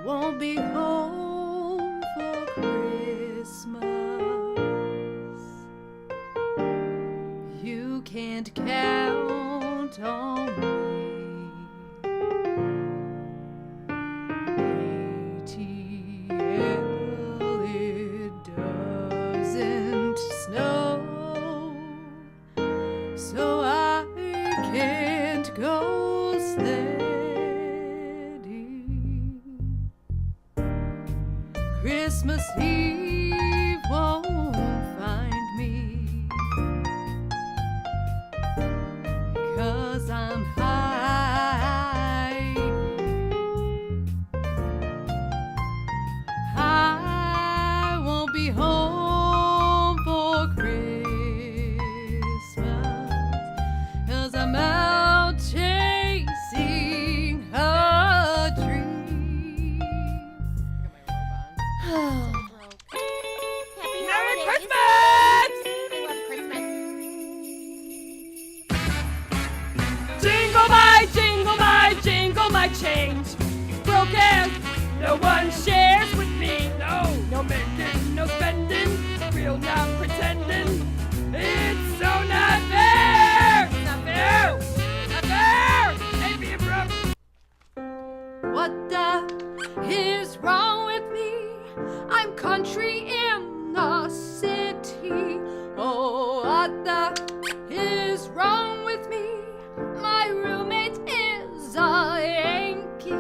won't be home for Christmas. You can't count on me. ATL, it doesn't snow, so I can't go sledding. Christmas Eve won't find me, 'cause I'm hiding. I won't be home for Christmas, 'cause I'm out chasing a dream. Happy Merry holidays. Christmas! I love Christmas. Jingle my change. Broken, no one shares with me. No making, no spending. Real, not pretending. It's so not fair. Not fair. Not fair. Ain't being broke. What the is wrong with me? I'm country in the city. Oh, what the is wrong with me? My roommate is a Yankee.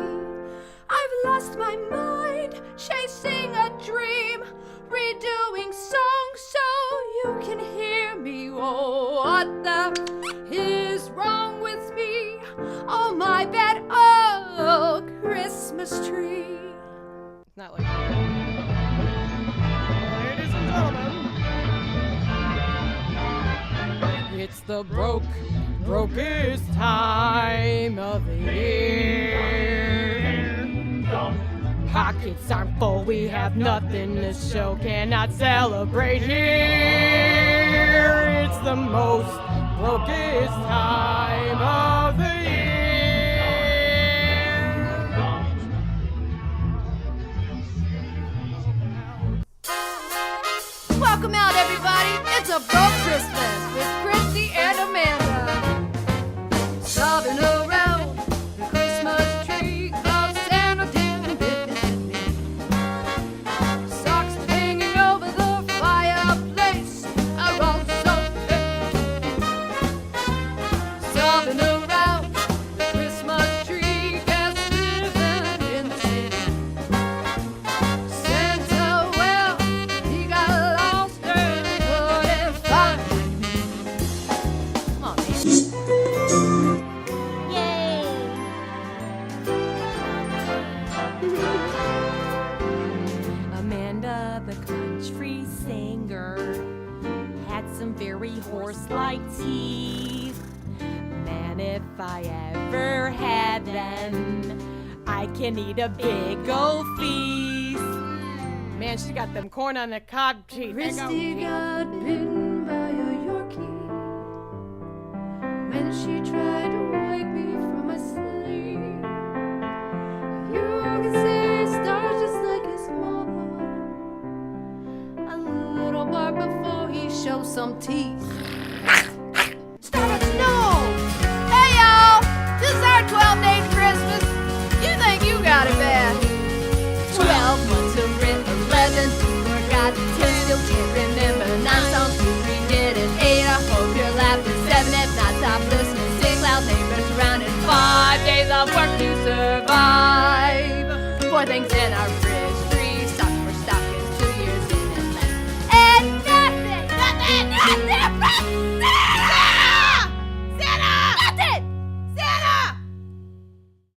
I've lost my mind, chasing a dream, redoing songs so you can hear me. Oh, what the is wrong with me? Oh, my bad, oh, Christmas tree. It's not like ladies and gentlemen, it's the brokest time of the year. Pockets aren't full, we have nothing to show, cannot celebrate here. It's the most brokest time of the year. Welcome out, everybody. It's a broke Christmas with Christy and Amanda. Sobbing around the Christmas tree, 'cause Santa didn't visit me. Socks hanging over the fireplace are also empty. Sobbing around the Christmas tree, guess living in the city. Santa, well, he got lost and couldn't find me. Come on, man. Yay! Amanda, the country singer, had some very horse-like teeth. Man, if I ever had them, I can eat a big old feast. Man, she got them corn on the cob teeth. Christy got bitten by a Yorkie when she tried to wake me from my sleep. You can see stars just like his mama. A little bar before he shows some teeth.